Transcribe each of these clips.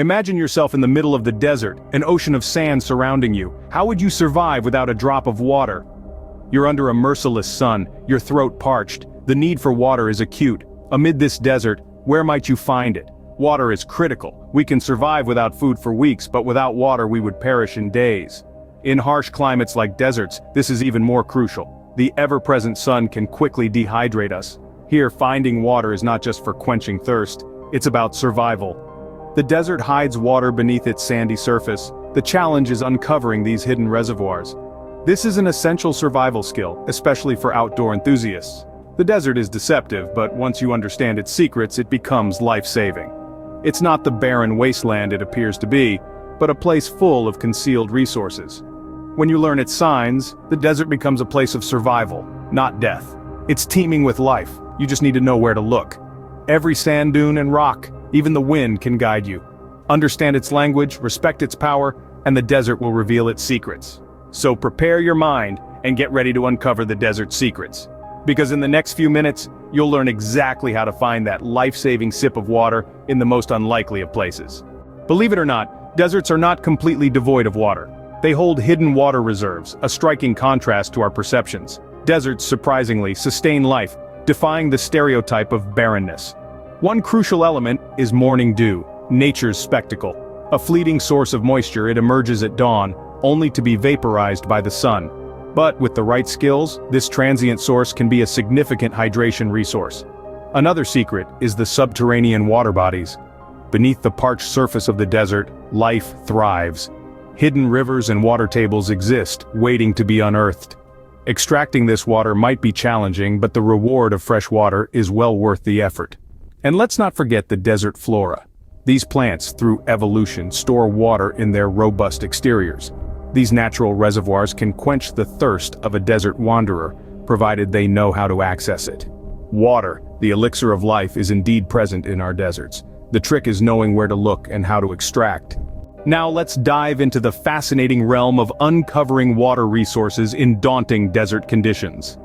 Imagine yourself in the middle of the desert, an ocean of sand surrounding you. How would you survive without a drop of water? You're under a merciless sun, your throat parched. The need for water is acute. Amid this desert, where might you find it? Water is critical. We can survive without food for weeks, but without water we would perish in days. In harsh climates like deserts, this is even more crucial. The ever-present sun can quickly dehydrate us. Here, finding water is not just for quenching thirst, it's about survival. The desert hides water beneath its sandy surface. The challenge is uncovering these hidden reservoirs. This is an essential survival skill, especially for outdoor enthusiasts. The desert is deceptive, but once you understand its secrets, it becomes life-saving. It's not the barren wasteland it appears to be, but a place full of concealed resources. When you learn its signs, the desert becomes a place of survival, not death. It's teeming with life, you just need to know where to look. Every sand dune and rock, even the wind can guide you. Understand its language, respect its power, and the desert will reveal its secrets. So prepare your mind and get ready to uncover the desert's secrets. Because in the next few minutes, you'll learn exactly how to find that life-saving sip of water in the most unlikely of places. Believe it or not, deserts are not completely devoid of water. They hold hidden water reserves, a striking contrast to our perceptions. Deserts, surprisingly, sustain life, defying the stereotype of barrenness. One crucial element is morning dew, nature's spectacle. A fleeting source of moisture, it emerges at dawn, only to be vaporized by the sun. But with the right skills, this transient source can be a significant hydration resource. Another secret is the subterranean water bodies. Beneath the parched surface of the desert, life thrives. Hidden rivers and water tables exist, waiting to be unearthed. Extracting this water might be challenging, but the reward of fresh water is well worth the effort. And let's not forget the desert flora. These plants, through evolution, store water in their robust exteriors. These natural reservoirs can quench the thirst of a desert wanderer, provided they know how to access it. Water, the elixir of life, is indeed present in our deserts. The trick is knowing where to look and how to extract. Now let's dive into the fascinating realm of uncovering water resources in daunting desert conditions.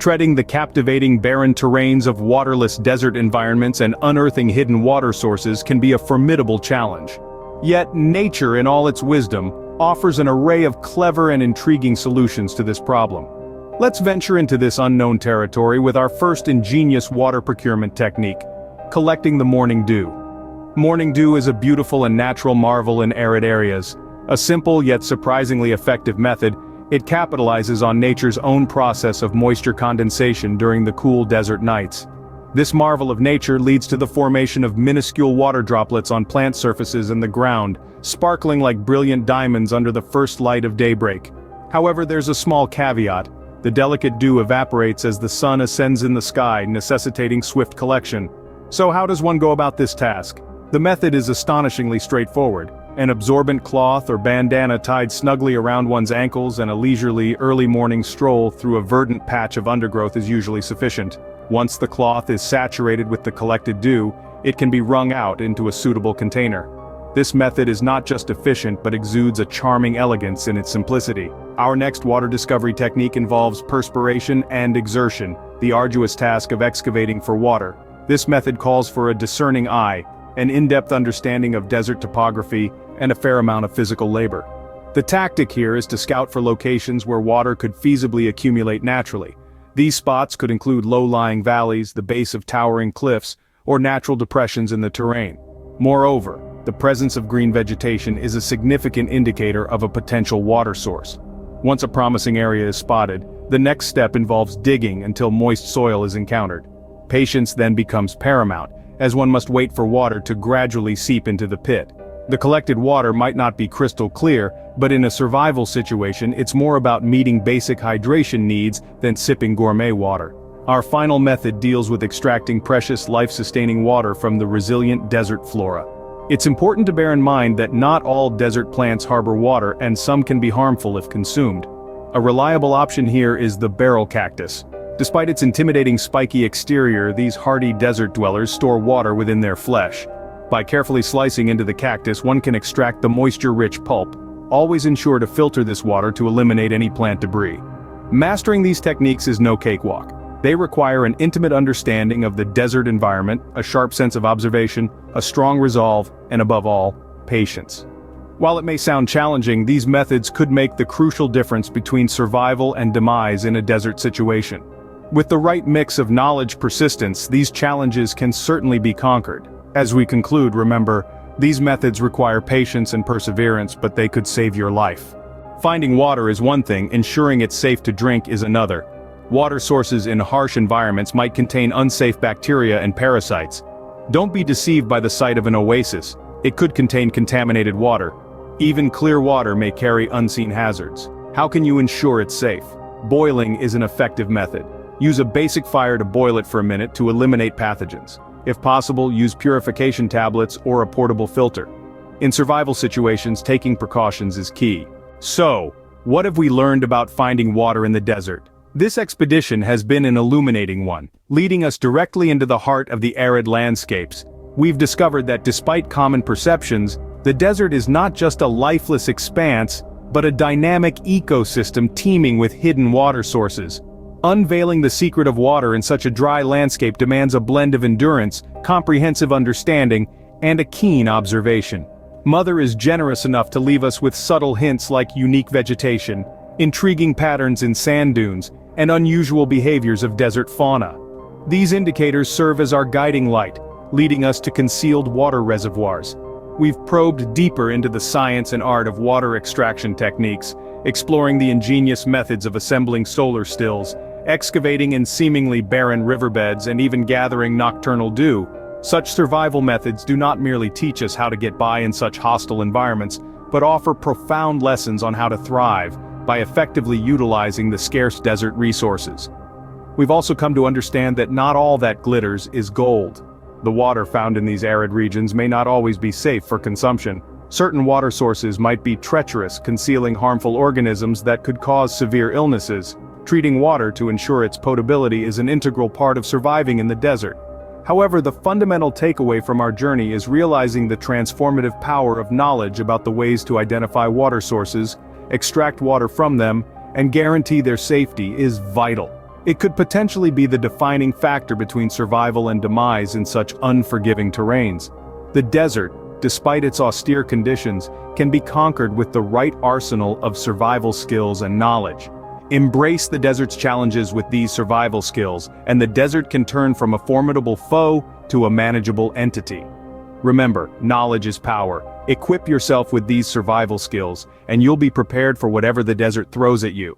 Treading the captivating barren terrains of waterless desert environments and unearthing hidden water sources can be a formidable challenge. Yet nature, in all its wisdom, offers an array of clever and intriguing solutions to this problem. Let's venture into this unknown territory with our first ingenious water procurement technique: collecting the morning dew. Morning dew is a beautiful and natural marvel in arid areas. A simple yet surprisingly effective method, it capitalizes on nature's own process of moisture condensation during the cool desert nights. This marvel of nature leads to the formation of minuscule water droplets on plant surfaces and the ground, sparkling like brilliant diamonds under the first light of daybreak. However, there's a small caveat. The delicate dew evaporates as the sun ascends in the sky, necessitating swift collection. So how does one go about this task? The method is astonishingly straightforward. An absorbent cloth or bandana tied snugly around one's ankles and a leisurely early morning stroll through a verdant patch of undergrowth is usually sufficient. Once the cloth is saturated with the collected dew, it can be wrung out into a suitable container. This method is not just efficient but exudes a charming elegance in its simplicity. Our next water discovery technique involves perspiration and exertion, the arduous task of excavating for water. This method calls for a discerning eye, an in-depth understanding of desert topography, and a fair amount of physical labor. The tactic here is to scout for locations where water could feasibly accumulate naturally. These spots could include low-lying valleys, the base of towering cliffs, or natural depressions in the terrain. Moreover, the presence of green vegetation is a significant indicator of a potential water source. Once a promising area is spotted, the next step involves digging until moist soil is encountered. Patience then becomes paramount, as one must wait for water to gradually seep into the pit. The collected water might not be crystal clear, but in a survival situation it's more about meeting basic hydration needs than sipping gourmet water. Our final method deals with extracting precious life-sustaining water from the resilient desert flora. It's important to bear in mind that not all desert plants harbor water and some can be harmful if consumed. A reliable option here is the barrel cactus. Despite its intimidating spiky exterior, these hardy desert dwellers store water within their flesh. By carefully slicing into the cactus, one can extract the moisture-rich pulp. Always ensure to filter this water to eliminate any plant debris. Mastering these techniques is no cakewalk. They require an intimate understanding of the desert environment, a sharp sense of observation, a strong resolve, and above all, patience. While it may sound challenging, these methods could make the crucial difference between survival and demise in a desert situation. With the right mix of knowledge persistence, these challenges can certainly be conquered. As we conclude, remember, these methods require patience and perseverance, but they could save your life. Finding water is one thing, ensuring it's safe to drink is another. Water sources in harsh environments might contain unsafe bacteria and parasites. Don't be deceived by the sight of an oasis. It could contain contaminated water. Even clear water may carry unseen hazards. How can you ensure it's safe? Boiling is an effective method. Use a basic fire to boil it for a minute to eliminate pathogens. If possible, use purification tablets or a portable filter. In survival situations, taking precautions is key. So, what have we learned about finding water in the desert? This expedition has been an illuminating one, leading us directly into the heart of the arid landscapes. We've discovered that despite common perceptions, the desert is not just a lifeless expanse, but a dynamic ecosystem teeming with hidden water sources. Unveiling the secret of water in such a dry landscape demands a blend of endurance, comprehensive understanding, and a keen observation. Mother is generous enough to leave us with subtle hints like unique vegetation, intriguing patterns in sand dunes, and unusual behaviors of desert fauna. These indicators serve as our guiding light, leading us to concealed water reservoirs. We've probed deeper into the science and art of water extraction techniques, exploring the ingenious methods of assembling solar stills, excavating in seemingly barren riverbeds, and even gathering nocturnal dew. Such survival methods do not merely teach us how to get by in such hostile environments, but offer profound lessons on how to thrive by effectively utilizing the scarce desert resources. We've also come to understand that not all that glitters is gold. The water found in these arid regions may not always be safe for consumption. Certain water sources might be treacherous, concealing harmful organisms that could cause severe illnesses. Treating water to ensure its potability is an integral part of surviving in the desert. However, the fundamental takeaway from our journey is realizing the transformative power of knowledge about the ways to identify water sources, extract water from them, and guarantee their safety is vital. It could potentially be the defining factor between survival and demise in such unforgiving terrains. The desert, despite its austere conditions, can be conquered with the right arsenal of survival skills and knowledge. Embrace the desert's challenges with these survival skills, and the desert can turn from a formidable foe to a manageable entity. Remember, knowledge is power. Equip yourself with these survival skills, and you'll be prepared for whatever the desert throws at you.